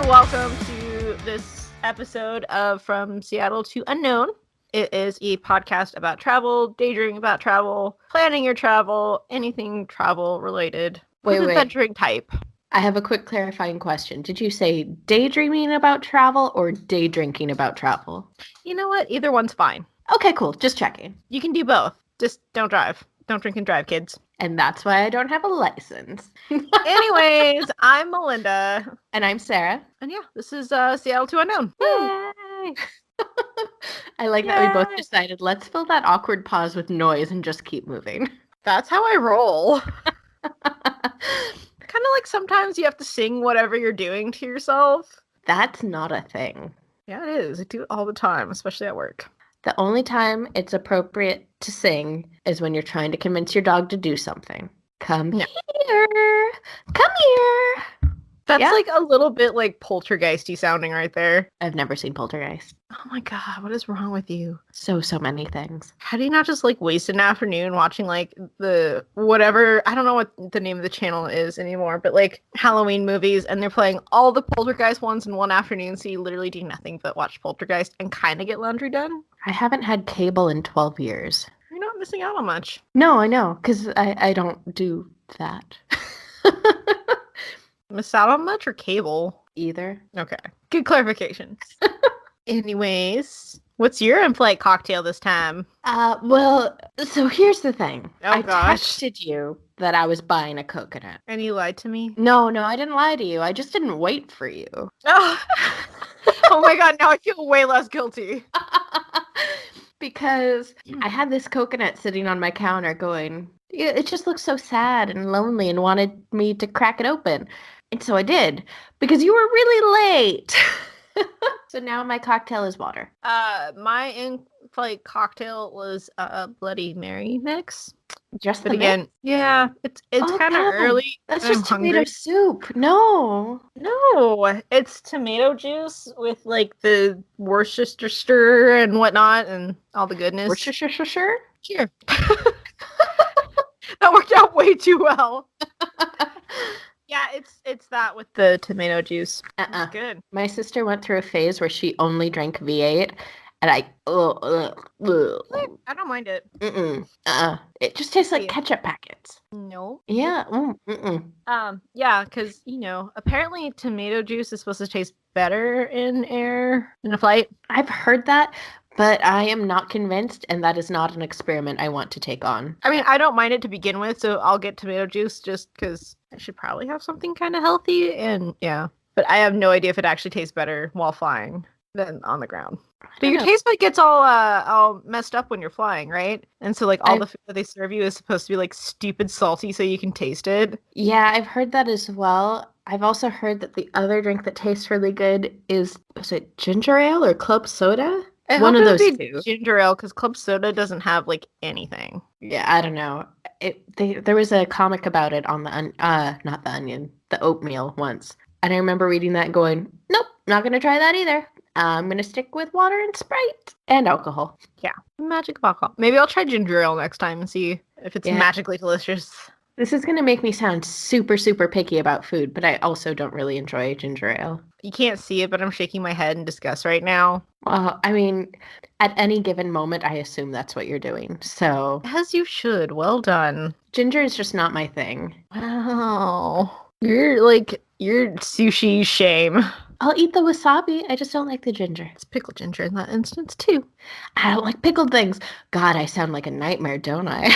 welcome to this episode of From Seattle to Unknown. It is a podcast about travel, daydreaming about travel, planning your travel, anything travel related. Wait. Adventuring type. I have a quick clarifying question. Did you say daydreaming about travel or day drinking about travel? You know what? Either one's fine. Okay, cool. Just checking. You can do both. Just don't drive. Don't drink and drive, kids. And that's why I don't have a license. Anyways, I'm Melinda. And I'm Sarah. And yeah, this is Seattle to Unknown. Yay! I like that we both decided, let's fill that awkward pause with noise and just keep moving. That's how I roll. Kind of like sometimes you have to sing whatever you're doing to yourself. That's not a thing. Yeah, it is. I do it all the time, especially at work. The only time it's appropriate to sing is when you're trying to convince your dog to do something. Come here. Come here. That's like a little bit like poltergeisty sounding right there. I've never seen Poltergeist. Oh my god, what is wrong with you? So many things. How do you not just like waste an afternoon watching like the whatever, I don't know what the name of the channel is anymore, but like Halloween movies, and they're playing all the Poltergeist ones in one afternoon, so you literally do nothing but watch Poltergeist and kind of get laundry done? I haven't had cable in 12 years. You're not missing out on much. No, I know, because I don't do that. Miss out on much or cable? Either. Okay. Good clarification. Anyways, what's your in-flight cocktail this time? Well, so here's the thing. I texted you that I was buying a coconut. And you lied to me? No, I didn't lie to you. I just didn't wait for you. Oh, oh my god, now I feel way less guilty. Because I had this coconut sitting on my counter going, it just looks so sad and lonely, and wanted me to crack it open. And so I did, because you were really late. So now my cocktail is water. My in-flight cocktail was a Bloody Mary mix. Just but again, yeah, it's kind of early. That's just tomato soup. No, it's tomato juice with like the Worcestershire and whatnot and all the goodness. Worcestershire? Sure. That worked out way too well. Yeah, it's that with the tomato juice. It's good. My sister went through a phase where she only drank V8, and I don't mind it. It just tastes like ketchup packets. No. Yeah. Yeah, because apparently tomato juice is supposed to taste better in air in a flight. I've heard that. But I am not convinced, and that is not an experiment I want to take on. I mean, I don't mind it to begin with, so I'll get tomato juice just because I should probably have something kind of healthy, and yeah. But I have no idea if it actually tastes better while flying than on the ground. But your taste bud gets all messed up when you're flying, right? And so like all the food that they serve you is supposed to be like stupid salty so you can taste it. Yeah, I've heard that as well. I've also heard that the other drink that tastes really good is it ginger ale or club soda? One of those two. Ginger ale, because club soda doesn't have like anything. Yeah, I don't know. There was a comic about it on the oatmeal once, and I remember reading that and going, nope, not gonna try that either. I'm gonna stick with water and Sprite and alcohol. Yeah, magic of alcohol. Maybe I'll try ginger ale next time and see if it's magically delicious. This is gonna make me sound super, super picky about food, but I also don't really enjoy ginger ale. You can't see it, but I'm shaking my head in disgust right now. I mean, at any given moment, I assume that's what you're doing. So, as you should. Well done. Ginger is just not my thing. Wow. You're sushi shame. I'll eat the wasabi. I just don't like the ginger. It's pickled ginger in that instance, too. I don't like pickled things. God, I sound like a nightmare, don't I?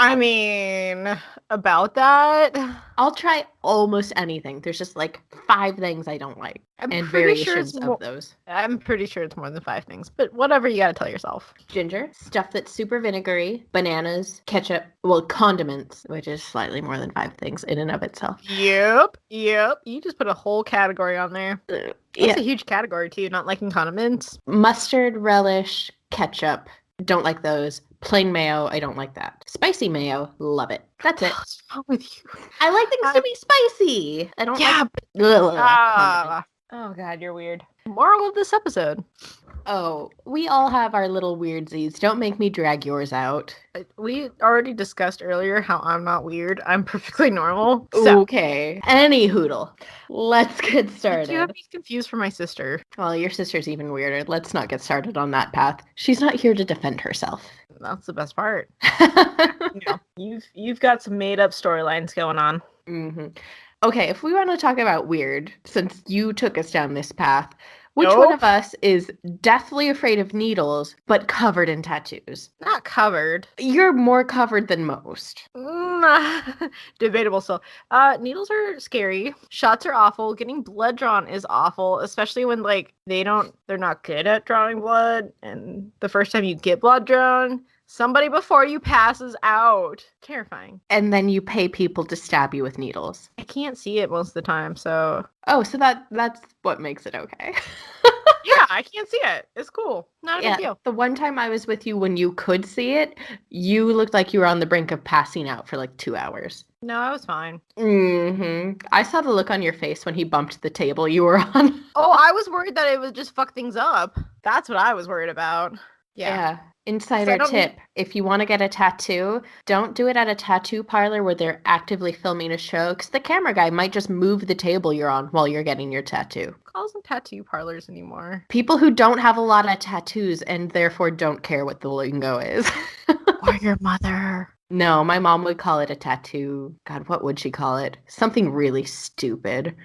I mean, about that. I'll try almost anything. There's just like 5 things I don't like. And variations of those. I'm pretty sure it's more than 5 things. But whatever, you gotta tell yourself. Ginger, stuff that's super vinegary, bananas, ketchup, condiments, which is slightly more than 5 things in and of itself. Yep. You just put a whole category on there. That's a huge category too, not liking condiments. Mustard, relish, ketchup. Don't like those. Plain mayo, I don't like that. Spicy mayo, love it. That's it. What's wrong with you? I like things to be spicy. I don't like... Oh, God, you're weird. Moral of this episode. Oh, we all have our little weirdsies. Don't make me drag yours out. We already discussed earlier how I'm not weird. I'm perfectly normal. So, Okay. Any hoodle. Let's get started. you have me confused for my sister. Well, your sister's even weirder. Let's not get started on that path. She's not here to defend herself. That's the best part. You've got some made up storylines going on. Mm-hmm. Okay, if we want to talk about weird, since you took us down this path, which one of us is deathly afraid of needles, but covered in tattoos? Not covered. You're more covered than most. Debatable still. Needles are scary. Shots are awful. Getting blood drawn is awful, especially when they're not good at drawing blood, and the first time you get blood drawn, somebody before you passes out. Terrifying. And then you pay people to stab you with needles. I can't see it most of the time, so... Oh, so that's what makes it okay. Yeah, I can't see it. It's cool. Not a big deal. The one time I was with you when you could see it, you looked like you were on the brink of passing out for like 2 hours. No, I was fine. Mm-hmm. I saw the look on your face when he bumped the table you were on. Oh, I was worried that it would just fuck things up. That's what I was worried about. Yeah. Insider tip, if you want to get a tattoo, don't do it at a tattoo parlor where they're actively filming a show, because the camera guy might just move the table you're on while you're getting your tattoo. Calls them tattoo parlors anymore. People who don't have a lot of tattoos and therefore don't care what the lingo is. Or your mother. No, my mom would call it a tattoo. God, what would she call it? Something really stupid.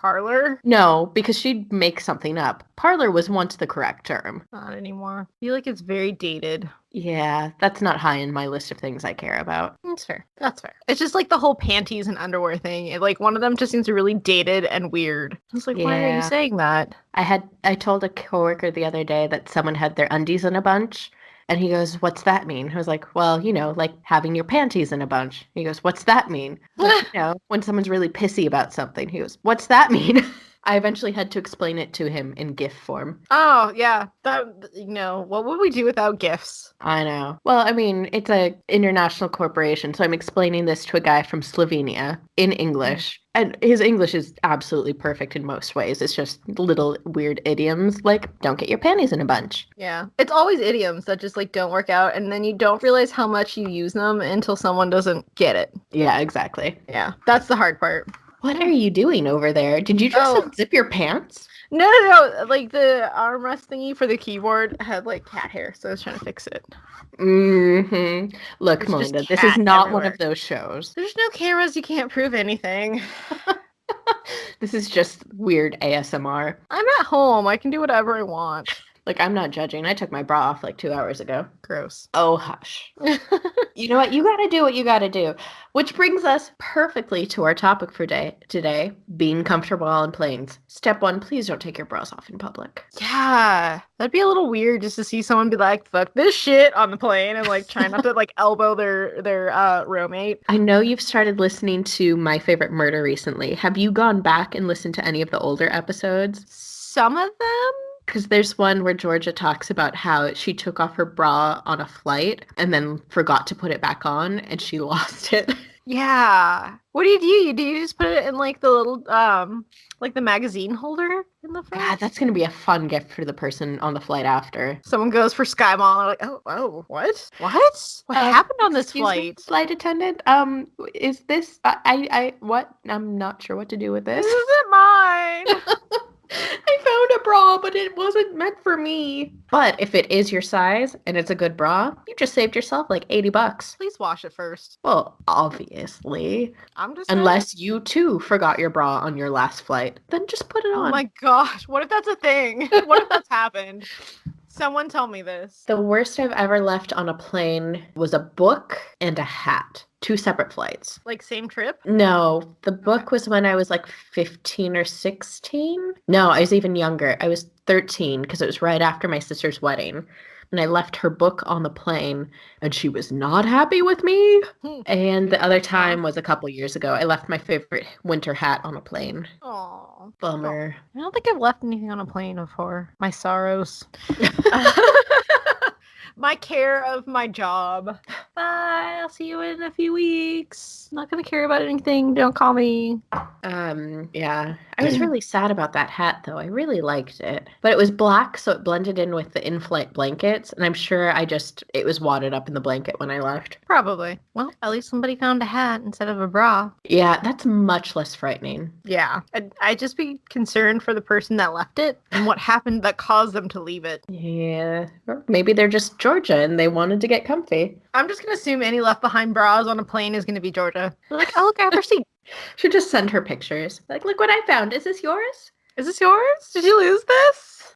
Parlor? No, because she'd make something up. Parlor was once the correct term. Not anymore. I feel like it's very dated. Yeah, that's not high in my list of things I care about. That's fair. That's fair. It's just like the whole panties and underwear thing. One of them just seems really dated and weird. I was like, why are you saying that? I told a coworker the other day that someone had their undies in a bunch. And he goes, what's that mean? I was like, well, like having your panties in a bunch. He goes, what's that mean? Like, when someone's really pissy about something. He goes, what's that mean? I eventually had to explain it to him in GIF form. Oh, yeah. What would we do without GIFs? I know. Well, I mean, it's an international corporation, so I'm explaining this to a guy from Slovenia in English. And his English is absolutely perfect in most ways. It's just little weird idioms like, don't get your panties in a bunch. Yeah. It's always idioms that just don't work out, and then you don't realize how much you use them until someone doesn't get it. Yeah, exactly. Yeah. That's the hard part. What are you doing over there? Did you just unzip your pants? No. The armrest thingy for the keyboard had cat hair, so I was trying to fix it. Mm-hmm. Look, Melinda, this is not one of those shows. There's no cameras. You can't prove anything. This is just weird ASMR. I'm at home. I can do whatever I want. I'm not judging. I took my bra off 2 hours ago. Gross. Oh, hush. You know what? You gotta do what you gotta do. Which brings us perfectly to our topic for today, being comfortable on planes. Step 1, please don't take your bras off in public. Yeah. That'd be a little weird just to see someone be like, fuck this shit on the plane and try not to elbow their roommate. I know you've started listening to My Favorite Murder recently. Have you gone back and listened to any of the older episodes? Some of them? Because there's one where Georgia talks about how she took off her bra on a flight and then forgot to put it back on and she lost it. Yeah. What do you do? Do you just put it in the little the magazine holder in the front? Yeah, that's gonna be a fun gift for the person on the flight after. Someone goes for Sky Mall and they're like, oh, what? What happened on this flight? Me, flight attendant, is this what? I'm not sure what to do with this. This isn't mine. I found a bra, but it wasn't meant for me. But if it is your size and it's a good bra, you just saved yourself $80. Please wash it first. Well, obviously. I'm just Unless you too forgot your bra on your last flight, then just put it on. Oh my gosh, what if that's a thing? What if that's happened? Someone tell me this. The worst I've ever left on a plane was a book and a hat. 2 separate flights. Same trip? No, the book was when I was 15 or 16. No, I was even younger. I was 13 because it was right after my sister's wedding. And I left her book on the plane and she was not happy with me. And the other time was a couple years ago. I left my favorite winter hat on a plane. Aw. Bummer. I don't think I've left anything on a plane before. My sorrows. my care of my job. Bye. I'll see you in a few weeks. Not gonna care about anything. Don't call me. Yeah. I was really sad about that hat, though. I really liked it. But it was black, so it blended in with the in-flight blankets, and I'm sure it was wadded up in the blanket when I left. Probably. Well, at least somebody found a hat instead of a bra. Yeah, that's much less frightening. Yeah. I'd just be concerned for the person that left it and what happened that caused them to leave it. Yeah. Or maybe they're just Georgia and they wanted to get comfy. I'm just gonna assume any left behind bras on a plane is gonna be Georgia. They're like, oh, look, I have her seat. Should just send her pictures. Like, look what I found. Is this yours? Is this yours? Did you lose this?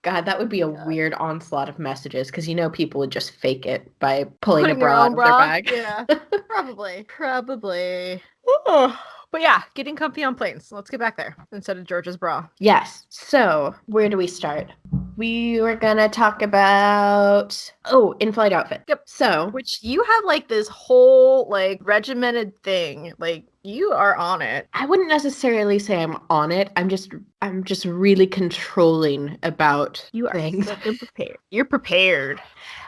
God, that would be a weird onslaught of messages because people would just fake it by pulling a Putting their bra out own of their bra? bag. Yeah, probably. Oh. But yeah, getting comfy on planes. Let's get back there instead of Georgia's bra. Yes. So, where do we start? We were gonna talk about in-flight outfit. Yep. So, Which you have like this whole like regimented thing. Like you are on it. I wouldn't necessarily say I'm on it. I'm just really controlling about You are things. so prepared. You're prepared.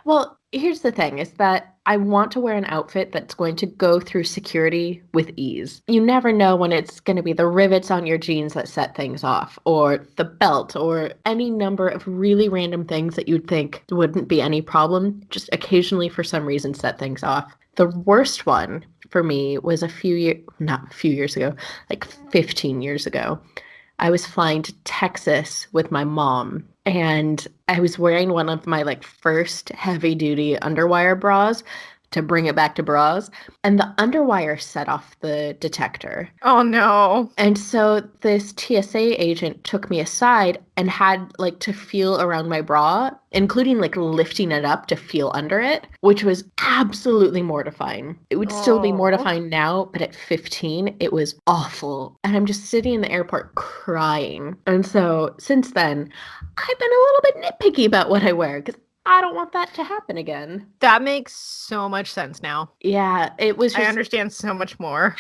Well, here's the thing is that I want to wear an outfit that's going to go through security with ease. You never know when it's going to be the rivets on your jeans that set things off, or the belt, or any number of really random things that you'd think wouldn't be any problem, just occasionally for some reason set things off. The worst one for me was not a few years ago, like 15 years ago. I was flying to Texas with my mom, and I was wearing one of my first heavy duty underwire bras to bring it back to bras, and the underwire set off the detector. Oh no. And so this TSA agent took me aside and had to feel around my bra, including lifting it up to feel under it, which was absolutely mortifying. It would still be mortifying now, but at 15, it was awful. And I'm just sitting in the airport crying. And so since then, I've been a little bit nitpicky about what I wear because I don't want that to happen again. That makes so much sense now. Yeah, it was I understand so much more.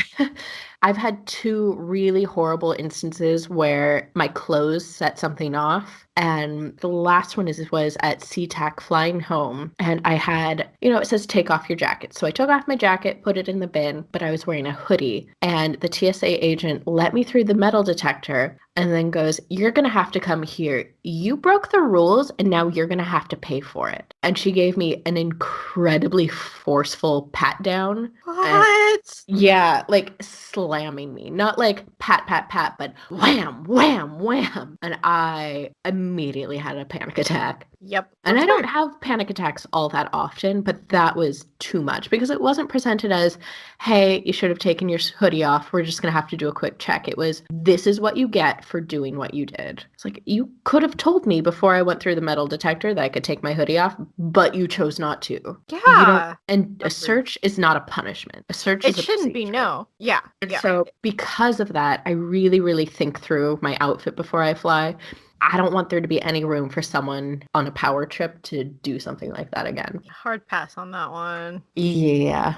I've had 2 really horrible instances where my clothes set something off. And the last one was at SeaTac flying home. And I had, it says take off your jacket. So I took off my jacket, put it in the bin, but I was wearing a hoodie. And the TSA agent let me through the metal detector and then goes, you're going to have to come here. You broke the rules and now you're going to have to pay for it. And she gave me an incredibly forceful pat down. What? Yeah, slamming me. Not pat, pat, pat, but wham, wham, wham. And I immediately had a panic attack. Yep. And I don't have panic attacks all that often, but that was too much because it wasn't presented as, hey, you should have taken your hoodie off. We're just going to have to do a quick check. It was, this is what you get for doing what you did. It's you could have told me before I went through the metal detector that I could take my hoodie off, but you chose not to. Yeah. And a search is not a punishment. A search is a shouldn't be, no. Yeah. So because of that, I really, really think through my outfit before I fly. I don't want there to be any room for someone on a power trip to do something like that again. Hard pass on that one. Yeah.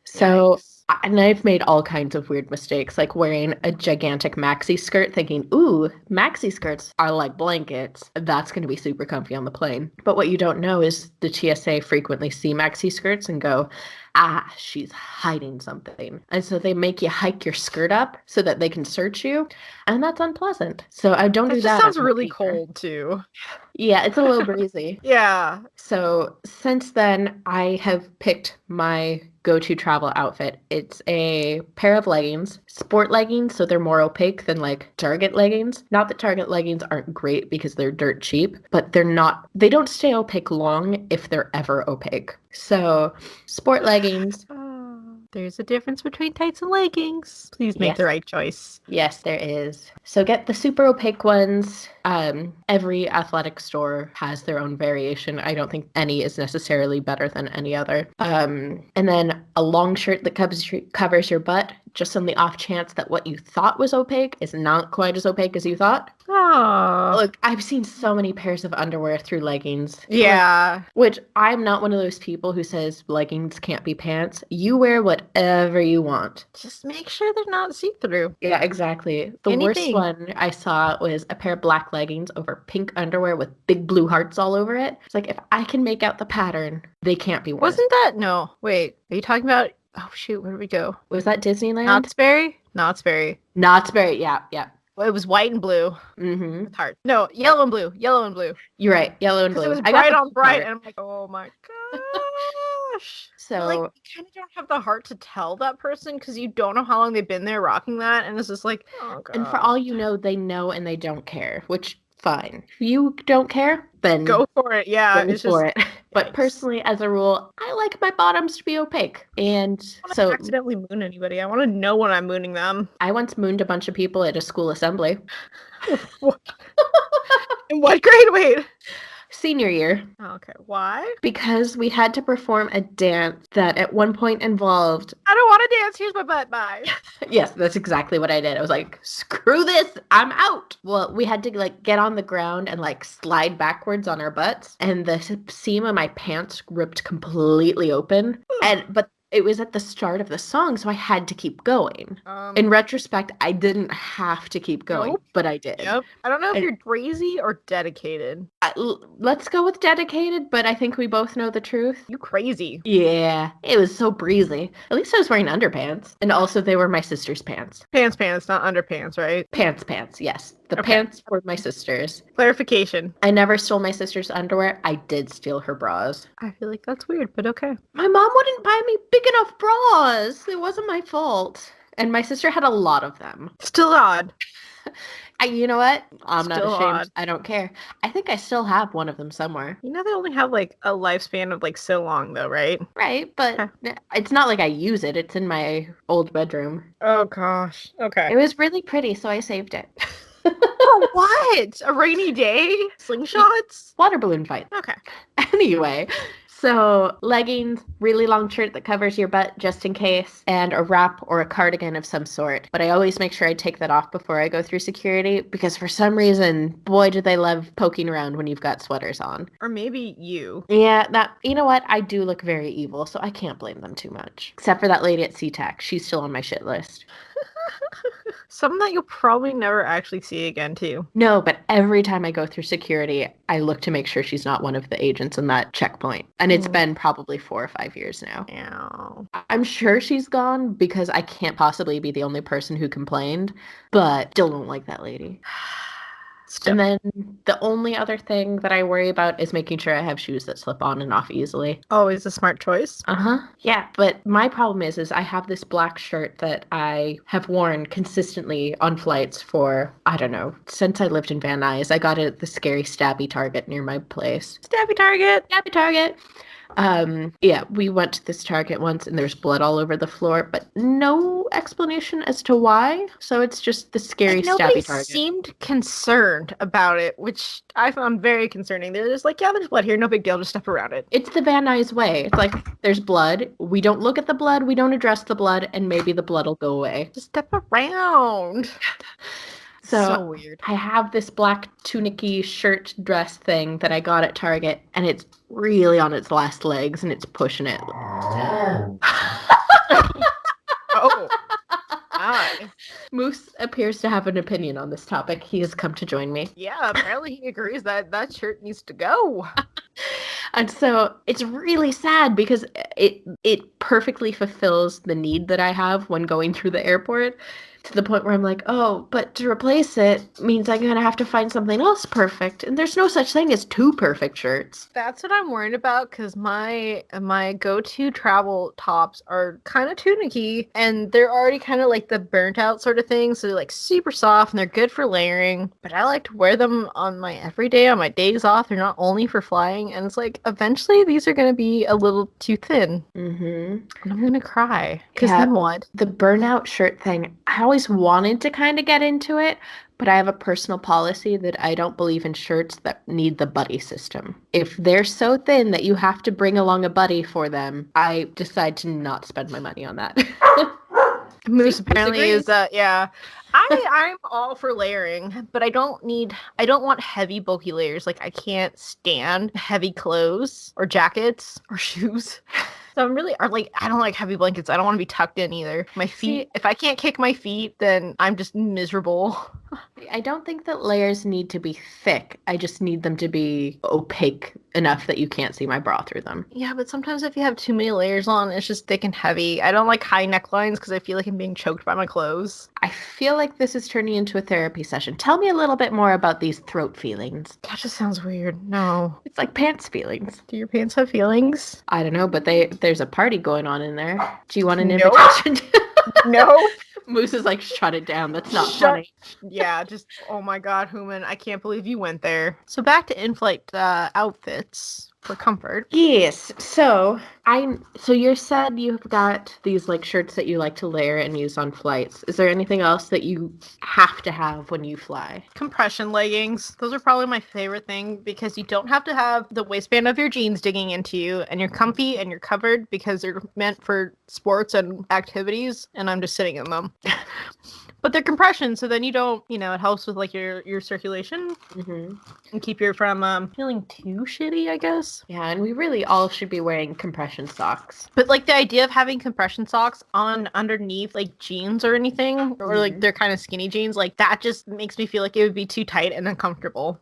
So, and I've made all kinds of weird mistakes, like wearing a gigantic maxi skirt thinking, ooh, maxi skirts are like blankets. That's going to be super comfy on the plane. But what you don't know is the TSA frequently see maxi skirts and go, she's hiding something. And so they make you hike your skirt up so that they can search you. And that's unpleasant. So I don't do that. That sounds really cold too. Yeah, it's a little breezy. Yeah. So since then, I have picked my go-to travel outfit. It's a pair of leggings, sport leggings, so they're more opaque than Target leggings. Not that Target leggings aren't great because they're dirt cheap, but they don't stay opaque long if they're ever opaque. So sport leggings. There's a difference between tights and leggings. Please make the right choice. Yes, there is. So get the super opaque ones. Every athletic store has their own variation. I don't think any is necessarily better than any other. And then a long shirt that covers your butt. just on the off chance that what you thought was opaque is not quite as opaque as you thought. Oh. Look, I've seen so many pairs of underwear through leggings. Yeah. Which I'm not one of those people who says leggings can't be pants. You wear whatever you want. Just make sure they're not see-through. Yeah, exactly. The worst one I saw was a pair of black leggings over pink underwear with big blue hearts all over it. It's like, if I can make out the pattern, they can't be worn. Wasn't that? No. Wait. Are you talking about? Oh shoot. Where did we go? Was that Disneyland? Knott's Berry. Knott's Berry. Yeah. Well, it was white and blue with heart. No, yellow and blue. Yellow and blue. You're right. Yellow and blue. Because it was bright on bright, and I'm like, oh my gosh. So, like, you kind of don't have the heart to tell that person because you don't know how long they've been there rocking that, and it's just like, oh god. And for all you know, they know and they don't care, which fine. If you don't care, then go for it. Yeah, go for it. But personally, as a rule, I like my bottoms to be opaque. And so accidentally moon anybody. I want to know when I'm mooning them. I once mooned a bunch of people at a school assembly. In what grade? Wait. Senior year. Okay. Why? Because we had to perform a dance that at one point involved, I don't want to dance. Here's my butt. Bye. Yes, that's exactly what I did. I was like, screw this. I'm out. Well, we had to like get on the ground and like slide backwards on our butts. And the seam of my pants ripped completely open. But it was at the start of the song, so I had to keep going. In retrospect, I didn't have to keep going, but I did. Yep. I don't know if you're crazy or dedicated. Let's go with dedicated, but I think we both know the truth. You crazy. Yeah, it was so breezy. At least I was wearing underpants. And also they were my sister's pants. Pants, not underpants, right? Pants, yes. The pants were my sister's. Clarification. I never stole my sister's underwear. I did steal her bras. I feel like that's weird, but okay. My mom wouldn't buy me big enough bras. It wasn't my fault. And my sister had a lot of them. Still odd. You know what? I'm Still not ashamed. Odd. I don't care. I think I still have one of them somewhere. You know they only have like a lifespan of like so long though, right? Right, but it's not like I use it. It's in my old bedroom. Oh gosh. Okay. It was really pretty, so I saved it. Oh, what? A rainy day? Slingshots? Water balloon fight. Okay. Anyway, so leggings, really long shirt that covers your butt just in case, and a wrap or a cardigan of some sort. But I always make sure I take that off before I go through security because for some reason, boy, do they love poking around when you've got sweaters on. Or maybe you. Yeah, you know what? I do look very evil, so I can't blame them too much. Except for that lady at SeaTac. She's still on my shit list. Something that you'll probably never actually see again, too. No, but every time I go through security, I look to make sure she's not one of the agents in that checkpoint. And it's been probably 4 or 5 years now. Ow. I'm sure she's gone because I can't possibly be the only person who complained, but still don't like that lady. And then the only other thing that I worry about is making sure I have shoes that slip on and off easily. Always a smart choice. Yeah, but my problem is I have this black shirt that I have worn consistently on flights for, I don't know, since I lived in Van Nuys. I got it at the scary Stabby Target near my place. Stabby Target. Stabby Target. Yeah, we went to this Target once and there's blood all over the floor, but no explanation as to why. So it's just the scary Stabby Target. Nobody seemed concerned about it, which I found very concerning. They're just like, yeah, there's blood here, no big deal, just step around it. It's the Van Nuys way. It's like, there's blood, we don't look at the blood, we don't address the blood, and maybe the blood will go away. Just step around. So weird. I have this black tunicky shirt dress thing that I got at Target, and it's really on its last legs, and it's pushing it. Oh. Hi. Moose appears to have an opinion on this topic. He has come to join me. Yeah, apparently he agrees that shirt needs to go. And so it's really sad because it perfectly fulfills the need that I have when going through the airport, to the point where I'm like, oh, but to replace it means I'm going to have to find something else perfect. And there's no such thing as 2 perfect shirts. That's what I'm worried about because my go-to travel tops are kind of tunicky and they're already kind of like the burnt out sort of thing. So they're like super soft and they're good for layering. But I like to wear them on my everyday, on my days off. They're not only for flying. And it's like, eventually these are going to be a little too thin. And I'm going to cry. Because then what? The burnout shirt thing, I always wanted to kind of get into it, but I have a personal policy that I don't believe in shirts that need the buddy system. If they're so thin that you have to bring along a buddy for them, I decide to not spend my money on that. Moose See, apparently Moose is yeah. I'm all for layering, but I don't want heavy bulky layers. Like I can't stand heavy clothes or jackets or shoes. So I'm really I don't like heavy blankets. I don't want to be tucked in either. My feet, See, if I can't kick my feet, then I'm just miserable. I don't think that layers need to be thick. I just need them to be opaque enough that you can't see my bra through them. Yeah, but sometimes if you have too many layers on, it's just thick and heavy. I don't like high necklines because I feel like I'm being choked by my clothes. I feel like this is turning into a therapy session. Tell me a little bit more about these throat feelings. That just sounds weird. No. It's like pants feelings. Do your pants have feelings? I don't know, but there's a party going on in there. Do you want an Nope. invitation? No. Moose is like, shut it down. That's not Shut- funny. Yeah, just oh my god, Human, I can't believe you went there. So back to in-flight outfits for comfort. Yes. So you said you've got these like shirts that you like to layer and use on flights. Is there anything else that you have to have when you fly? Compression leggings. Those are probably my favorite thing because you don't have to have the waistband of your jeans digging into you and you're comfy and you're covered because they're meant for sports and activities and I'm just sitting in them. But they're compression, so then you don't, it helps with like your circulation and keep you from feeling too shitty, I guess. Yeah, and we really all should be wearing compression socks. But like the idea of having compression socks on underneath like jeans or anything, or like they're kind of skinny jeans, like that just makes me feel like it would be too tight and uncomfortable.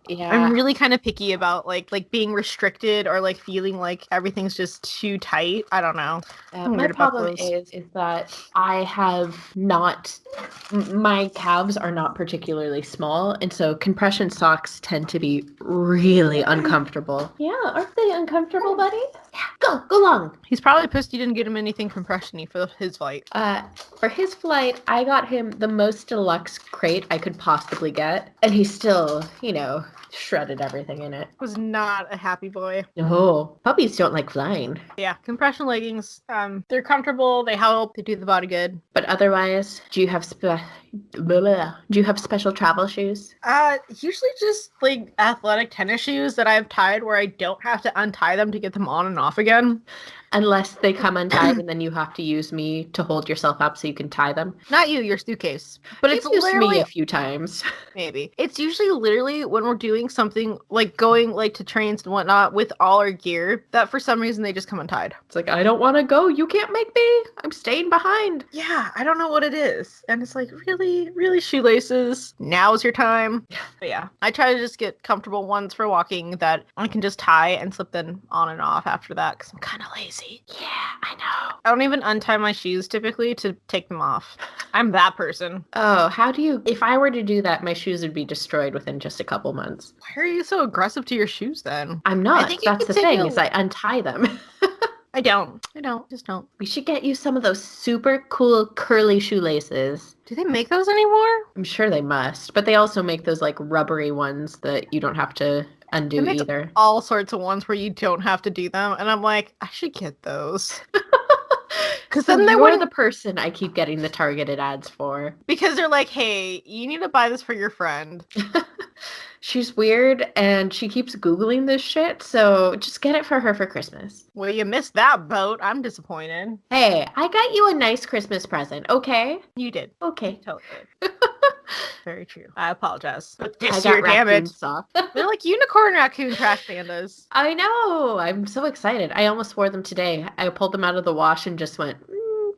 Yeah. I'm really kind of picky about like being restricted or like feeling like everything's just too tight. I don't know. My problem is that I have not, my calves are not particularly small, and so compression socks tend to be really uncomfortable. Yeah, aren't they uncomfortable, buddy? Yeah, go long. He's probably pissed you didn't get him anything compression-y for his flight. For his flight, I got him the most deluxe crate I could possibly get, and he still, shredded everything in it. Was not a happy boy. No, puppies don't like flying. Yeah, compression leggings. They're comfortable. They help. They do the body good. But otherwise, do you have special travel shoes? Usually just like athletic tennis shoes that I've tied where I don't have to untie them to get them on and off again. Unless they come untied and then you have to use me to hold yourself up so you can tie them. Not you, your suitcase. But it's used literally me a few times. Maybe. It's usually literally when we're doing something like going like to trains and whatnot with all our gear that for some reason they just come untied. It's like, I don't want to go. You can't make me. I'm staying behind. Yeah, I don't know what it is. And it's like, really, really shoelaces. Now's your time. But yeah, I try to just get comfortable ones for walking that I can just tie and slip them on and off after that because I'm kind of lazy. Yeah, I know. I don't even untie my shoes typically to take them off. I'm that person. Oh, if I were to do that, my shoes would be destroyed within just a couple months. Why are you so aggressive to your shoes then? I'm not. That's the thing, is I untie them. I don't. Just don't. We should get you some of those super cool curly shoelaces. Do they make those anymore? I'm sure they must, but they also make those like rubbery ones that you don't have to undo either. All sorts of ones where you don't have to do them, and I'm like, I should get those. Because then you're the person I keep getting the targeted ads for. Because they're like, hey, you need to buy this for your friend. She's weird and she keeps Googling this shit, so just get it for her for Christmas. Well, you missed that boat. I'm disappointed. Hey, I got you a nice Christmas present, okay? You did. Okay. Totally did. Very true. I apologize. But this year, damn it. They're like unicorn raccoon trash pandas. I know. I'm so excited. I almost wore them today. I pulled them out of the wash and just went,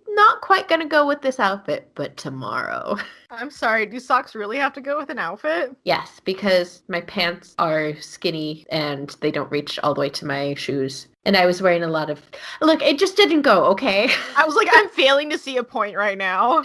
not quite gonna go with this outfit, but tomorrow. I'm sorry, do socks really have to go with an outfit? Yes, because my pants are skinny and they don't reach all the way to my shoes. And I was wearing a lot of... Look, it just didn't go, okay? I was like, I'm failing to see a point right now.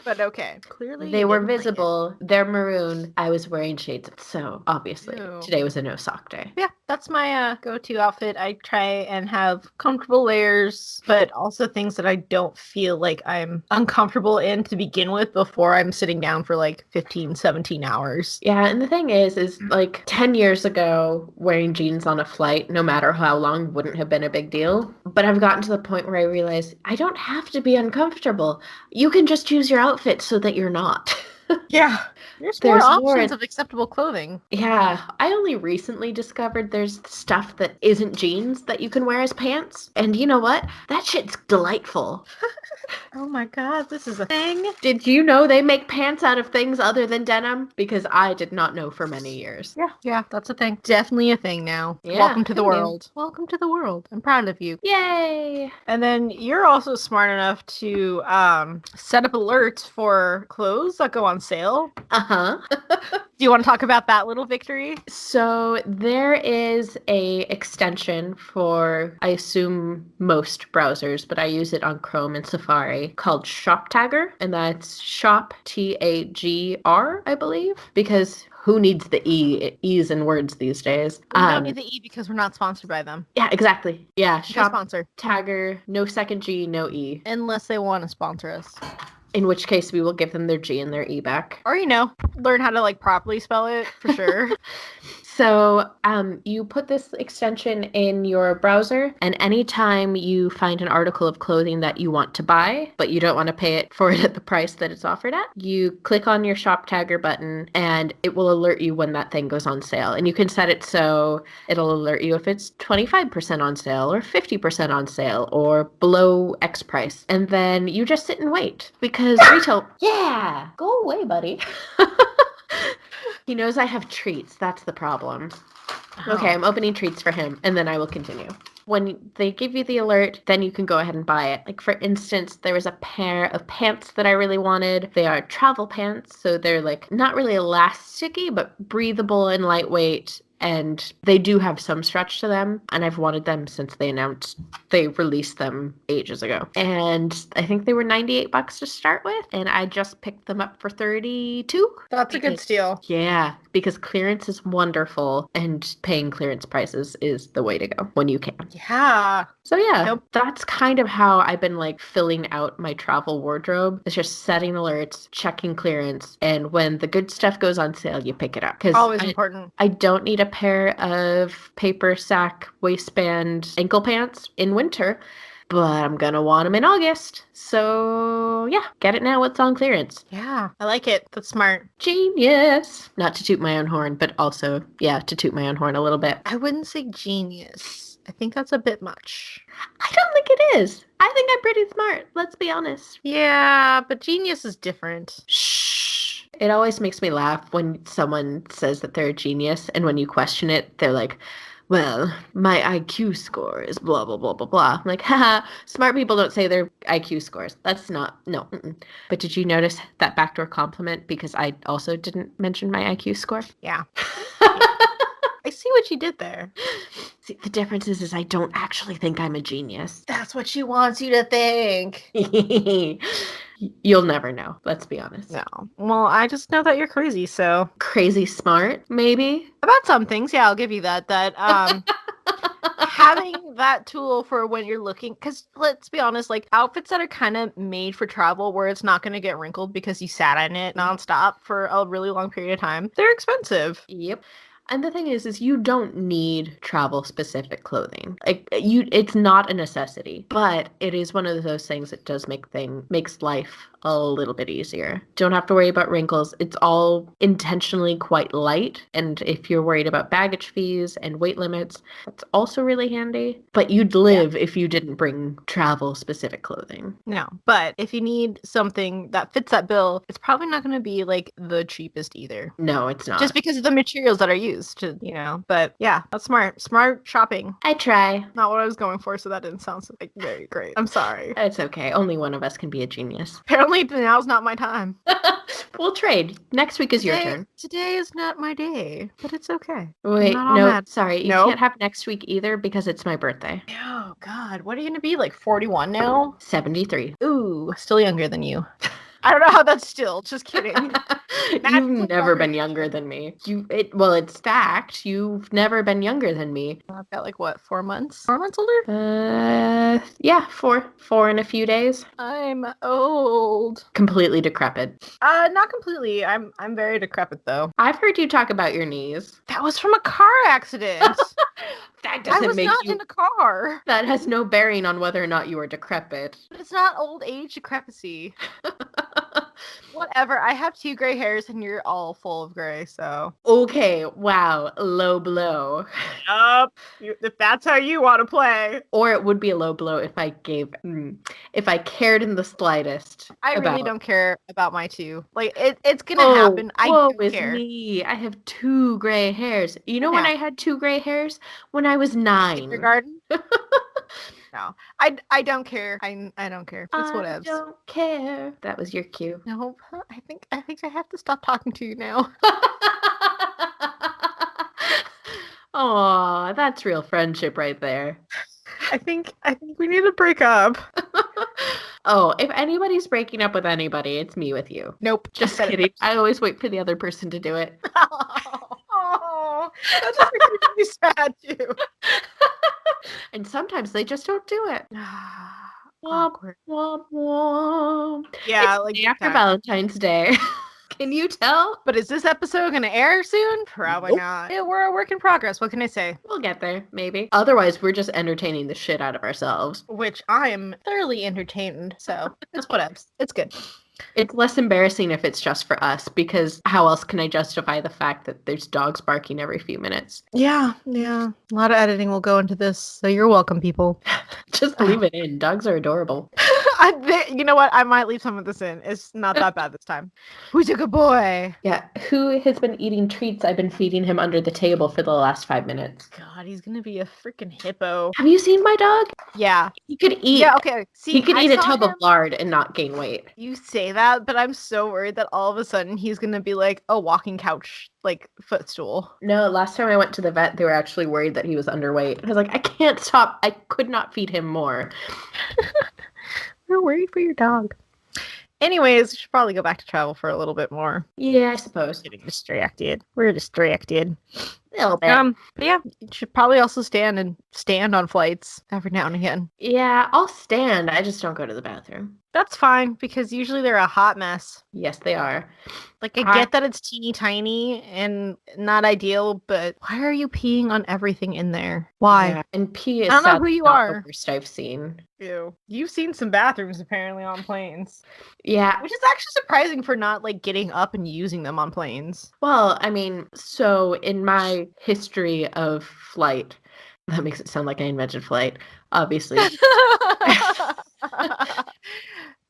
But okay. Clearly they were visible. They're maroon. I was wearing shades. So obviously today was a no sock day. Yeah, that's my go-to outfit. I try and have comfortable layers, but also things that I don't feel like I'm uncomfortable in to begin with before I'm sitting down for like 15, 17 hours. Yeah, and the thing is like 10 years ago, wearing jeans on a flight, no matter how long, wouldn't have been a big deal. But I've gotten to the point where I realize I don't have to be uncomfortable. You can just choose your outfit so that you're not. Yeah. There's more There's options more. of acceptable clothing. Yeah, I only recently discovered there's stuff that isn't jeans that you can wear as pants. And you know what? That shit's delightful. Oh my god, this is a thing. Did you know they make pants out of things other than denim? Because I did not know for many years. Yeah, that's a thing. Definitely a thing now. Yeah, Welcome to the who knew? world. Welcome to the world. I'm proud of you. Yay! And then you're also smart enough to set up alerts for clothes that go on sale. Uh-huh. Do you want to talk about that little victory? So there is a extension for, I assume, most browsers, but I use it on Chrome and Safari called Shop Tagger, and that's Shop Tagr, I believe, because who needs the E's in words these days? We don't need the E because we're not sponsored by them. Yeah, exactly. Yeah, No Shop sponsor. Tagger, no second G, no E. Unless they want to sponsor us. In which case we will give them their G and their E back. Or, learn how to like properly spell it for sure. So you put this extension in your browser, and anytime you find an article of clothing that you want to buy, but you don't want to pay it for it at the price that it's offered at, you click on your Shop Tagger button, and it will alert you when that thing goes on sale. And you can set it so it'll alert you if it's 25% on sale, or 50% on sale, or below X price. And then you just sit and wait, because retail... Yeah! Go away, buddy. He knows I have treats. That's the problem. Okay, I'm opening treats for him, and then I will continue. When they give you the alert, then you can go ahead and buy it. Like, for instance, there was a pair of pants that I really wanted. They are travel pants, so they're, like, not really elasticy, but breathable and lightweight. And they do have some stretch to them, and I've wanted them since they released them ages ago. And I think they were $98 to start with, and I just picked them up for $32. That's a good steal. Yeah, because clearance is wonderful, and paying clearance prices is the way to go when you can. Yeah. So yeah, Nope. That's kind of how I've been like filling out my travel wardrobe. It's just setting alerts, checking clearance, and when the good stuff goes on sale, you pick it up. Always important. I don't need a pair of paper sack waistband ankle pants in winter, but I'm gonna want them in August. So yeah, get it now. It's on clearance. Yeah, I like it. That's smart. Genius. Not to toot my own horn, but also, yeah, to toot my own horn a little bit. I wouldn't say genius. I think that's a bit much. I don't think it is. I think I'm pretty smart. Let's be honest. Yeah, but genius is different. Shh. It always makes me laugh when someone says that they're a genius, and when you question it, they're like, well, my IQ score is blah, blah, blah, blah, blah. I'm like, haha, smart people don't say their IQ scores. That's not, no. Mm-mm. But did you notice that backdoor compliment? Because I also didn't mention my IQ score. Yeah. I see what you did there. See, the difference is I don't actually think I'm a genius. That's what she wants you to think. You'll never know. Let's be honest. No. Well, I just know that you're crazy, so. Crazy smart, maybe? About some things, yeah, I'll give you that. Having that tool for when you're looking, because let's be honest, like outfits that are kind of made for travel where it's not going to get wrinkled because you sat in it nonstop for a really long period of time, they're expensive. Yep. And the thing is you don't need travel specific clothing. Like it's not a necessity, but it is one of those things that does makes life a little bit easier. Don't have to worry about wrinkles. It's all intentionally quite light. And if you're worried about baggage fees and weight limits, that's also really handy. But you'd live if you didn't bring travel specific clothing. No, but if you need something that fits that bill, it's probably not going to be like the cheapest either. No, it's not. Just because of the materials that are used to, but yeah, that's smart. Smart shopping. I try. Not what I was going for, so that didn't sound like very great. I'm sorry. It's okay. Only one of us can be a genius. Apparently now's not my time. We'll trade. Next week is your turn. Today is not my day, but it's okay. Wait, no, sorry. You can't have next week either because it's my birthday. Oh, God. What are you going to be, like 41 now? 73. Ooh, still younger than you. I don't know how that's still. Just kidding. You've never been younger than me. It's fact. You've never been younger than me. I've got like what, 4 months? 4 months older? Yeah, 4. 4 in a few days. I'm old. Completely decrepit. Not completely. I'm very decrepit though. I've heard you talk about your knees. That was from a car accident. That doesn't I was make not you... in a car. That has no bearing on whether or not you are decrepit. But it's not old age decrepicy. Whatever. I have 2 gray hairs and you're all full of gray, so. Okay, wow, low blow. Yup. If that's how you want to play. Or it would be a low blow if I if I cared in the slightest. I really about. don't care about my 2. Like, it's gonna happen. I Whoa, don't is care. me. I have 2 gray hairs. You know when Yeah. I had 2 gray hairs? When I was 9. Kindergarten? No. I don't care. I don't care. It's I whatevs. don't care. That was your cue. No, I think I have to stop talking to you now. Aw, that's real friendship right there. I think we need to break up. Oh, if anybody's breaking up with anybody, it's me with you. Nope. Just kidding. I always wait for the other person to do it. Oh, that just makes me really sad too. And sometimes they just don't do it. Awkward. Womp, womp. Yeah, It's like the day after that. Valentine's Day. Can you tell? But is this episode gonna air soon? Probably not. Yeah, we're a work in progress. What can I say? We'll get there, maybe. Otherwise, we're just entertaining the shit out of ourselves. Which I am thoroughly entertained, so it's whatevs. It's good. It's less embarrassing if it's just for us, because how else can I justify the fact that there's dogs barking every few minutes? Yeah. A lot of editing will go into this, so you're welcome, people. Just leave it in. Dogs are adorable. You know what? I might leave some of this in. It's not that bad this time. Who's a good boy? Yeah. Who has been eating treats I've been feeding him under the table for the last 5 minutes? God, he's gonna be a freaking hippo. Have you seen my dog? Yeah. He could eat. Yeah, okay. See, he could I eat a saw tub of him- lard and not gain weight. You say that, but I'm so worried that all of a sudden he's gonna be like a walking couch, like footstool. No, last time I went to the vet, they were actually worried that he was underweight. I was like, I can't stop. I could not feed him more. We're worried for your dog. Anyways, we should probably go back to travel for a little bit more. Yeah, I suppose. Getting distracted. We're distracted. A little bit. But yeah, you should probably also stand on flights every now and again. Yeah, I'll stand. I just don't go to the bathroom. That's fine because usually they're a hot mess. Yes, they are. Like, I get that it's teeny tiny and not ideal, but why are you peeing on everything in there? Why? Yeah, and pee is I don't know who sadly you not are. the worst I've seen. Ew. You've seen some bathrooms apparently on planes. Yeah. Which is actually surprising for not like getting up and using them on planes. Well, I mean, so in my history of flight, that makes it sound like I invented flight, obviously.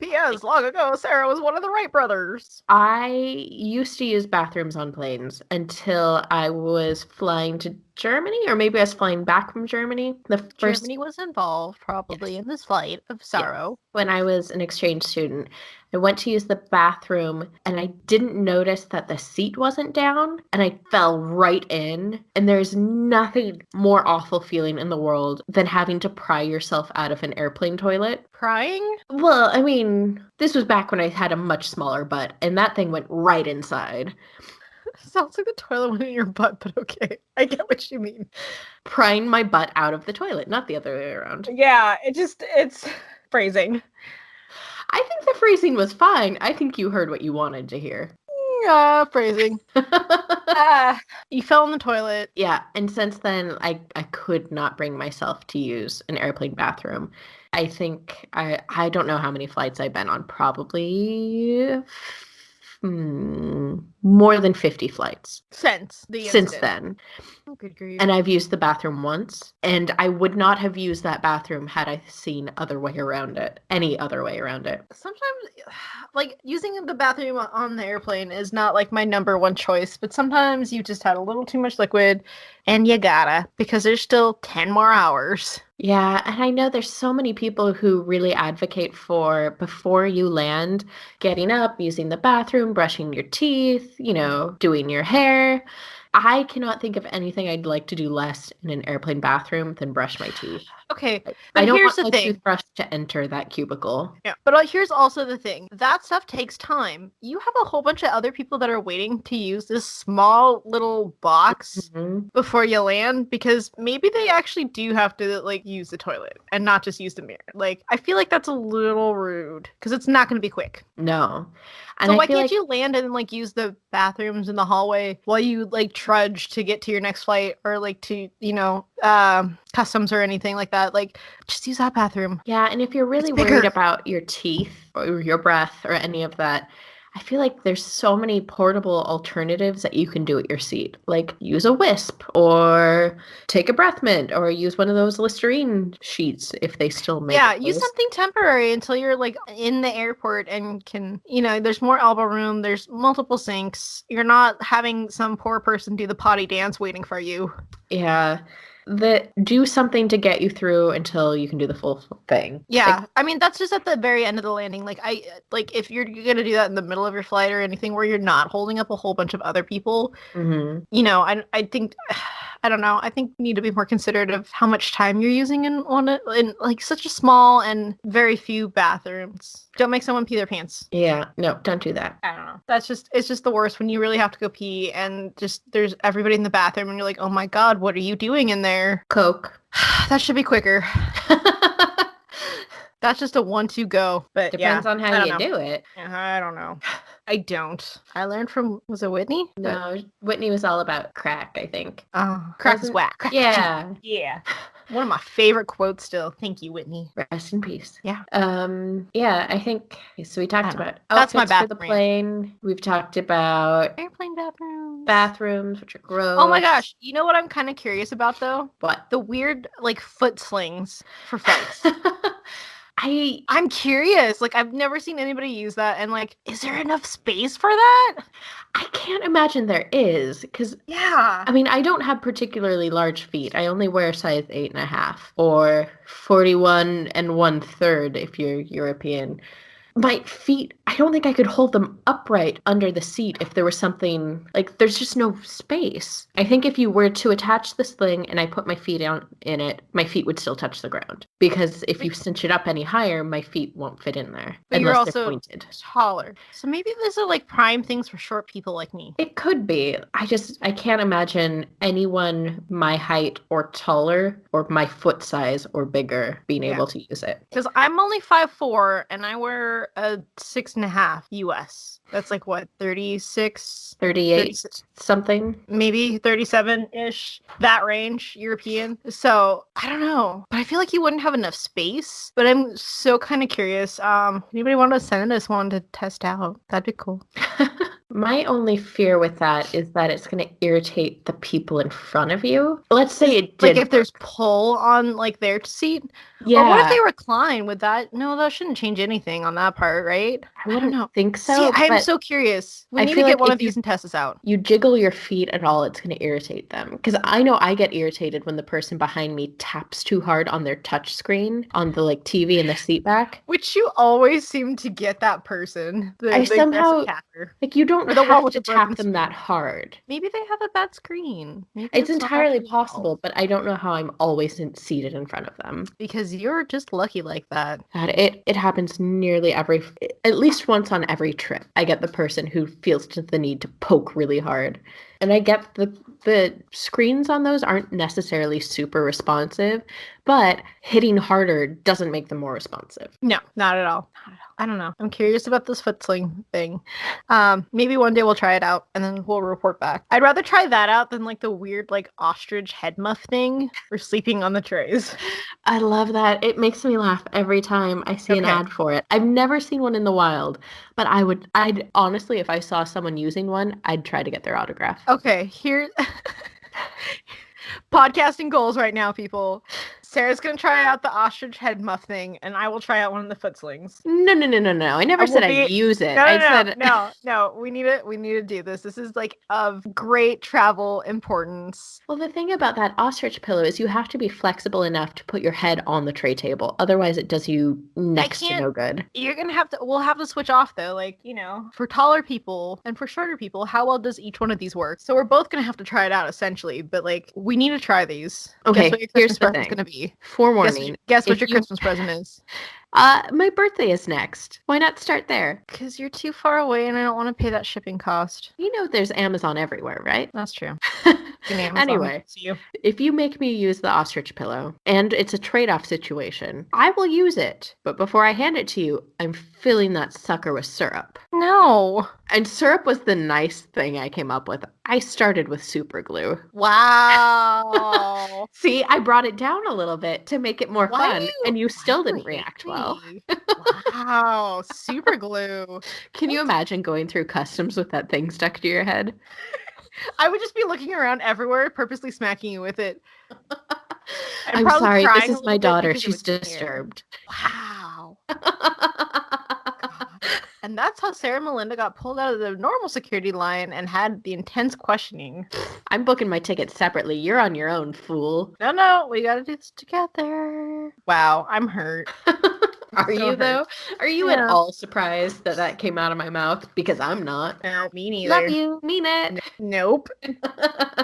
P.S. Long ago, Sarah was one of the Wright brothers. I used to use bathrooms on planes until I was flying to Germany, or maybe I was flying back from Germany. Germany was involved probably in this flight of sorrow. When I was an exchange student, I went to use the bathroom and I didn't notice that the seat wasn't down and I fell right in. And there's nothing more awful feeling in the world than having to pry yourself out of an airplane toilet. Prying? Well, I mean, this was back when I had a much smaller butt and that thing went right inside. Sounds like the toilet went in your butt, but okay. I get what you mean. Prying my butt out of the toilet, not the other way around. Yeah, it's phrasing. I think the phrasing was fine. I think you heard what you wanted to hear. Yeah, phrasing. You fell in the toilet. Yeah, and since then, I could not bring myself to use an airplane bathroom. I think, I don't know how many flights I've been on, probably more than 50 flights. Since then. Oh, good grief. And I've used the bathroom once, and I would not have used that bathroom had I seen any other way around it. Sometimes, like, using the bathroom on the airplane is not, like, my number one choice, but sometimes you just had a little too much liquid, and you gotta, because there's still 10 more hours. Yeah, and I know there's so many people who really advocate for, before you land, getting up, using the bathroom, brushing your teeth, doing your hair. I cannot think of anything I'd like to do less in an airplane bathroom than brush my teeth. Okay, but I don't here's want the my thing. toothbrush to enter that cubicle. Yeah, but here's also the thing. That stuff takes time. You have a whole bunch of other people that are waiting to use this small little box before you land, because maybe they actually do have to, like, use the toilet and not just use the mirror. Like, I feel like that's a little rude, because it's not going to be quick. No. And So I why feel can't like you land and, like, use the bathrooms in the hallway while you, like, trudge to get to your next flight, or, like, to, customs or anything like that? Like, just use that bathroom. Yeah, and if you're really It's bigger. worried about your teeth or your breath or any of that, I feel like there's so many portable alternatives that you can do at your seat. Like use a wisp or take a breath mint or use one of those Listerine sheets if they still make Use those. something temporary until you're like in the airport and can, there's more elbow room, there's multiple sinks. You're not having some poor person do the potty dance waiting for you. Yeah. Do something to get you through until you can do the full thing. Yeah, I mean that's just at the very end of the landing. Like if you're gonna do that in the middle of your flight or anything where you're not holding up a whole bunch of other people, I think I don't know. I think you need to be more considerate of how much time you're using in like such a small and very few bathrooms. Don't make someone pee their pants. Yeah, no, don't do that. I don't know. It's just the worst when you really have to go pee and just there's everybody in the bathroom and you're like, oh my God, what are you doing in there? Coke. That should be quicker. That's just a 1-2 go. But depends on how you do it. I don't know. I don't. I learned from, was it Whitney? No, Whitney was all about crack, I think. Oh, crack is whack. Crack yeah. Yeah. One of my favorite quotes still. Thank you, Whitney. Rest in peace. Yeah. Yeah, I think so. We talked about that's my for the plane. We've talked about airplane bathrooms. Bathrooms, which are gross. Oh my gosh. You know what I'm kind of curious about though? What? The weird like foot slings for flights. I'm curious. Like I've never seen anybody use that, and like, is there enough space for that? I can't imagine there is, because I mean, I don't have particularly large feet. I only wear size 8.5 or 41 1/3 if you're European. My feet, I don't think I could hold them upright under the seat if there was something, like, there's just no space. I think if you were to attach this thing and I put my feet in it, my feet would still touch the ground. Because if you cinch it up any higher, my feet won't fit in there. But you're also they're pointed. Taller. So maybe these are like prime things for short people like me. It could be. I can't imagine anyone my height or taller or my foot size or bigger being able to use it. Because I'm only 5'4" and I wear a 6.5 US. That's like what, 36, 38, 36, something, maybe 37-ish, that range, European. So I don't know, but I feel like you wouldn't have enough space. But I'm so kind of curious. Anybody want to send us one to test out? That'd be cool. My only fear with that is that it's going to irritate the people in front of you. Let's say it did. Like if there's pull on like their seat. Yeah. Or what if they recline? Would that? No, that shouldn't change anything on that part, right? I wouldn't think so. See, I'm so curious. We need to get one of these and test this out. You jiggle your feet at all, it's going to irritate them. Because I know I get irritated when the person behind me taps too hard on their touch screen on the like TV in the seat back. Which you always seem to get that person. I somehow like you don't have to tap them that hard. Maybe they have a bad screen. Maybe it's entirely possible, but I don't know how I'm always seated in front of them. Because you're just lucky like that. God, it happens nearly at least once on every trip. I get the person who feels the need to poke really hard. And I get the screens on those aren't necessarily super responsive, but hitting harder doesn't make them more responsive. No, not at all. I don't know. I'm curious about this foot sling thing. Maybe one day we'll try it out and then we'll report back. I'd rather try that out than like the weird like ostrich head muff thing for sleeping on the trays. I love that. It makes me laugh every time I see an ad for it. I've never seen one in the wild, but I'd honestly, if I saw someone using one, I'd try to get their autograph. Okay, here podcasting goals right now, people. Sarah's gonna try out the ostrich head muff thing, and I will try out one of the foot slings. No. I never said I'd use it. No. We need to do this. This is like of great travel importance. Well, the thing about that ostrich pillow is you have to be flexible enough to put your head on the tray table. Otherwise, it does you next to no good. You're gonna have to. We'll have to switch off though. Like for taller people and for shorter people, how well does each one of these work? So we're both gonna have to try it out essentially. But like we need to try these. Okay. Guess what your Christmas present's gonna be. Forewarning. Guess what your Christmas present is. My birthday is next. Why not start there? Because you're too far away and I don't want to pay that shipping cost. You know there's Amazon everywhere, right? That's true. Anyway, if you make me use the ostrich pillow and it's a trade-off situation, I will use it. But before I hand it to you, I'm filling that sucker with syrup. No. And syrup was the nice thing I came up with. I started with super glue. Wow. See, I brought it down a little bit to make it more fun, and you still didn't react well. Wow, super glue. Can you imagine going through customs with that thing stuck to your head? I would just be looking around everywhere, purposely smacking you with it. I'm sorry, this is my daughter. She's disturbed. Wow. And that's how Sarah Melinda got pulled out of the normal security line and had the intense questioning. I'm booking my tickets separately. You're on your own, fool. No, we gotta do this together. Wow, I'm hurt. Are you, though? Are you at all surprised that that came out of my mouth? Because I'm not. No, me neither. Love you. Mean it. Nope.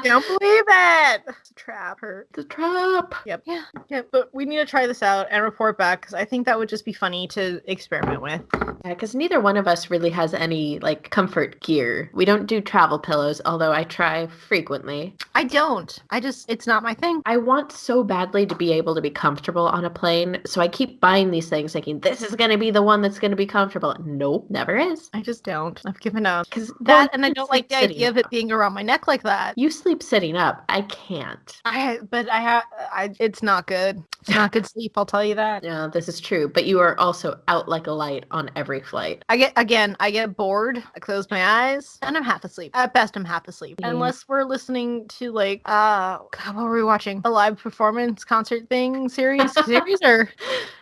Don't believe it. It's a trap. It's a trap. Yep. Yeah. But we need to try this out and report back because I think that would just be funny to experiment with. Yeah, because neither one of us really has any, like, comfort gear. We don't do travel pillows, although I try frequently. I don't. It's not my thing. I want so badly to be able to be comfortable on a plane, so I keep buying these things thinking, this is going to be the one that's going to be comfortable. Nope, never is. I just don't. I've given up. Because that, and I don't like the idea of it being around my neck like that. You sleep sitting up. I can't. It's not good. It's not good sleep, I'll tell you that. Yeah, this is true. But you are also out like a light on every flight. I get bored. I close my eyes, and I'm half asleep. At best, I'm half asleep. Mm. Unless we're listening to, like, God, what were we watching? A live performance concert thing series or?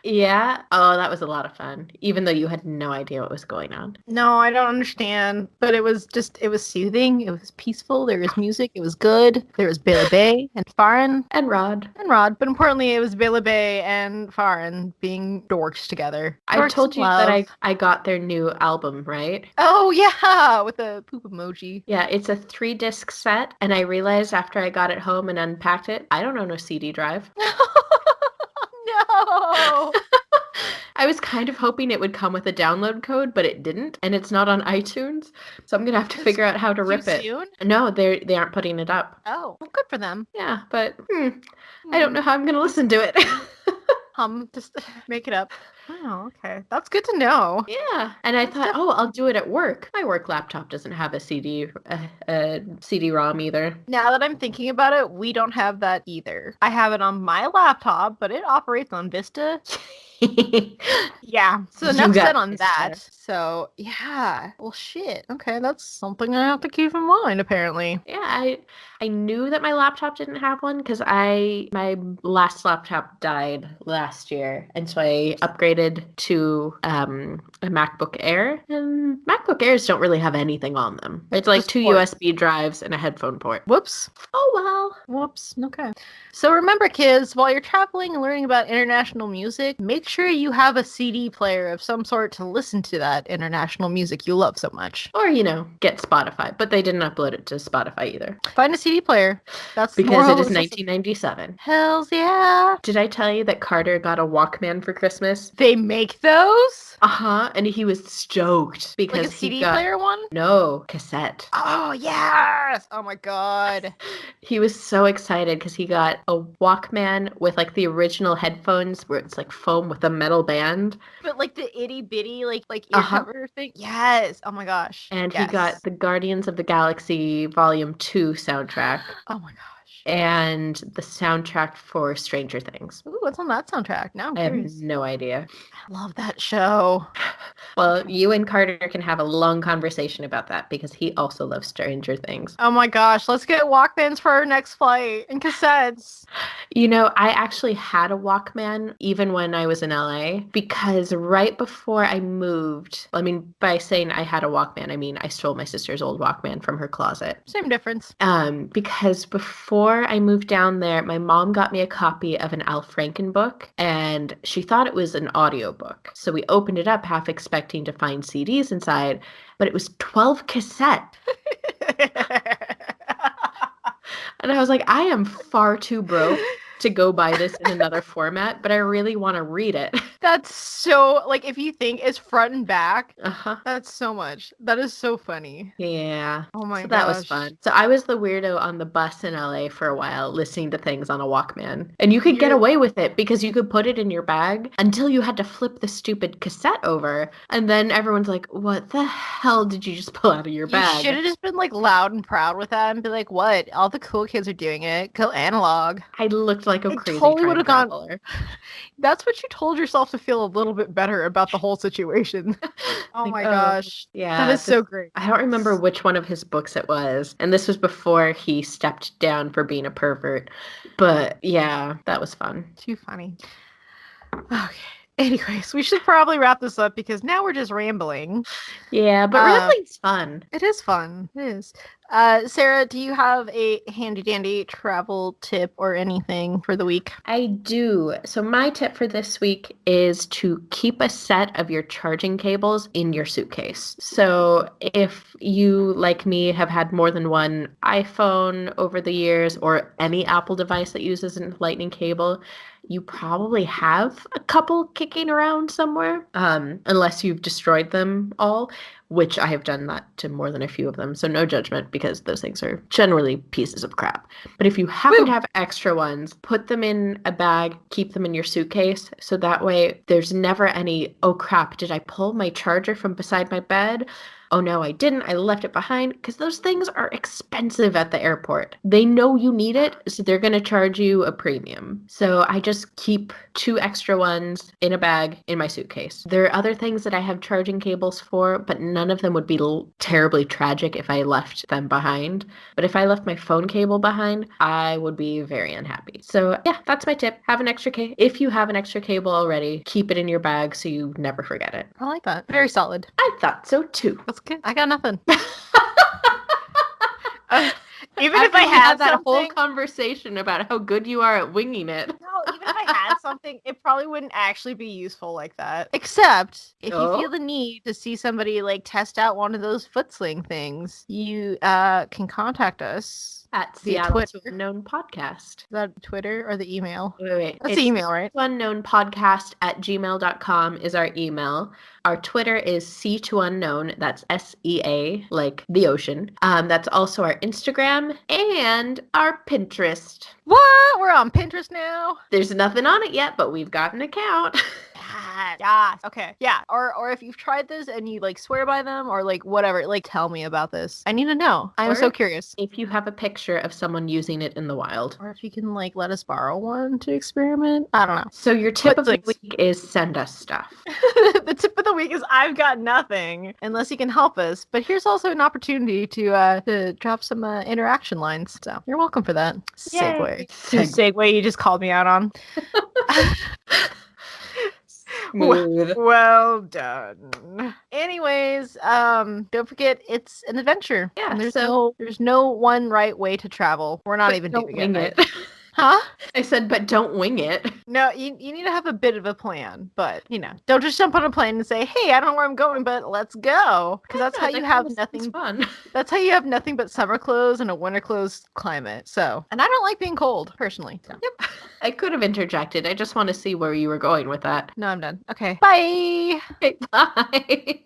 Yeah. Oh, that was a lot of fun. Even though you had no idea what was going on. No, I don't understand. But it was soothing. It was peaceful. There was music. It was good. There was Bailey Bay and Farron. And Rod. But importantly, it was Bailey Bay and Farron being dorks together. I told you that I got their new album, right? Oh, yeah. With the poop emoji. Yeah, it's a 3-disc set. And I realized after I got it home and unpacked it, I don't own a CD drive. No. I was kind of hoping it would come with a download code, but it didn't, and it's not on iTunes, so I'm gonna have to figure out how to rip it. Soon? No, they aren't putting it up. Oh, well, good for them. Yeah, but I don't know how I'm gonna listen to it. Just make it up. Oh, okay. That's good to know. Yeah. And I thought, I'll do it at work. My work laptop doesn't have a CD-ROM either. Now that I'm thinking about it, we don't have that either. I have it on my laptop, but it operates on Vista. Yeah. So enough said on that. So, yeah. Well, shit. Okay, that's something I have to keep in mind, apparently. Yeah, I knew that my laptop didn't have one because my last laptop died last year, and so I upgraded to a MacBook Air, and MacBook Airs don't really have anything on them. It's like 2 USB drives and a headphone port. Whoops. Oh, well. Whoops. Okay. So remember, kids, while you're traveling and learning about international music, make sure you have a CD player of some sort to listen to that international music you love so much. Or, get Spotify, but they didn't upload it to Spotify either. Find a CD player. That's because it is 1997. Hells yeah. Did I tell you that Carter got a Walkman for Christmas? They make those? Uh-huh, and he was stoked because like a CD player one? No, cassette. Oh, yes! Oh my god. He was so excited because he got a Walkman with like the original headphones where it's like foam with a metal band. But like the itty bitty like ear cover thing? Yes. Oh my gosh. And he got the Guardians of the Galaxy Volume 2 soundtrack. Oh my gosh. And the soundtrack for Stranger Things. Ooh, what's on that soundtrack? Now I'm curious. I have no idea. I love that show. Well, you and Carter can have a long conversation about that because he also loves Stranger Things. Oh my gosh, let's get Walkmans for our next flight and cassettes. I actually had a Walkman even when I was in LA because right before I moved, by saying I had a Walkman, I mean I stole my sister's old Walkman from her closet. Same difference. Because before I moved down there, my mom got me a copy of an Al Franken book and she thought it was an audiobook. So we opened it up half expecting to find CDs inside, but it was 12 cassette. And I was like, I am far too broke to go buy this in another format, but I really want to read it. That's so, like, if you think it's front and back, Uh-huh. that's so much. That is so funny. Yeah. Oh my So gosh. that was fun. So I was the weirdo on the bus in LA for a while, listening to things on a Walkman. And you could get away with it because you could put it in your bag until you had to flip the stupid cassette over. And then everyone's like, what the hell did you just pull out of your bag? You should have just been like loud and proud with that and be like, what? All the cool kids are doing it. Go analog. I looked like a crazy totally would time have gone. traveler. That's what you told yourself to feel a little bit better about the whole situation. Oh Like, my gosh. Yeah. That is so great. I don't remember which one of his books it was. And this was before he stepped down for being a pervert. But yeah, that was fun. Too funny. Okay. Anyways, we should probably wrap this up because now we're just rambling. Yeah, but rambling's fun. It is fun. It is. Sarah, do you have a handy dandy travel tip or anything for the week? I do. So my tip for this week is to keep a set of your charging cables in your suitcase. So if you, like me, have had more than one iPhone over the years or any Apple device that uses a lightning cable, you probably have a couple kicking around somewhere, unless you've destroyed them all, which I have done that to more than a few of them. So no judgment because those things are generally pieces of crap. But if you happen to have extra ones, put them in a bag, keep them in your suitcase. So that way there's never any, oh crap, did I pull my charger from beside my bed? Oh no, I didn't. I left it behind, because those things are expensive at the airport. They know you need it, so they're going to charge you a premium. So I just keep 2 extra ones in a bag in my suitcase. There are other things that I have charging cables for, but none of them would be terribly tragic if I left them behind. But if I left my phone cable behind, I would be very unhappy. So yeah, that's my tip. Have an extra cable. If you have an extra cable already, keep it in your bag so you never forget it. I like that. Very solid. I thought so too. That's good. I got nothing. Even After if I we had that something, whole conversation about how good you are at winging it. no, even if I had something, it probably wouldn't actually be useful like that. Except if you feel the need to see somebody like test out one of those foot sling things, you can contact us at via Seattle Twitter. to Unknown Podcast. Is that Twitter or the email? Wait. That's the email, right? unknownpodcast@gmail.com is our email. Our Twitter is C2Unknown. That's SEA, like the ocean. That's also our Instagram and our Pinterest. What? We're on Pinterest now? There's nothing on it yet, but we've got an account. Yeah. Okay. Yeah. Or if you've tried this and you like swear by them or like whatever, like tell me about this. I need to know. I'm so curious. If you have a picture of someone using it in the wild. Or if you can like let us borrow one to experiment. I don't know. So your tip of the week is send us stuff. The tip of the week is I've got nothing unless you can help us. But here's also an opportunity to drop some interaction lines. So you're welcome for that. Segue. Segue you just called me out on. Smooth. Well done. Anyways, don't forget it's an adventure. Yeah. And there's no one right way to travel. We're not even doing it. Huh? I said, but don't wing it. No, you need to have a bit of a plan, but don't just jump on a plane and say, "Hey, I don't know where I'm going, but let's go." Because that's how you have nothing. Fun. That's how you have nothing but summer clothes and a winter clothes climate. So, and I don't like being cold personally. So. Yep. I could have interjected. I just want to see where you were going with that. No, I'm done. Okay. Bye. Okay, bye.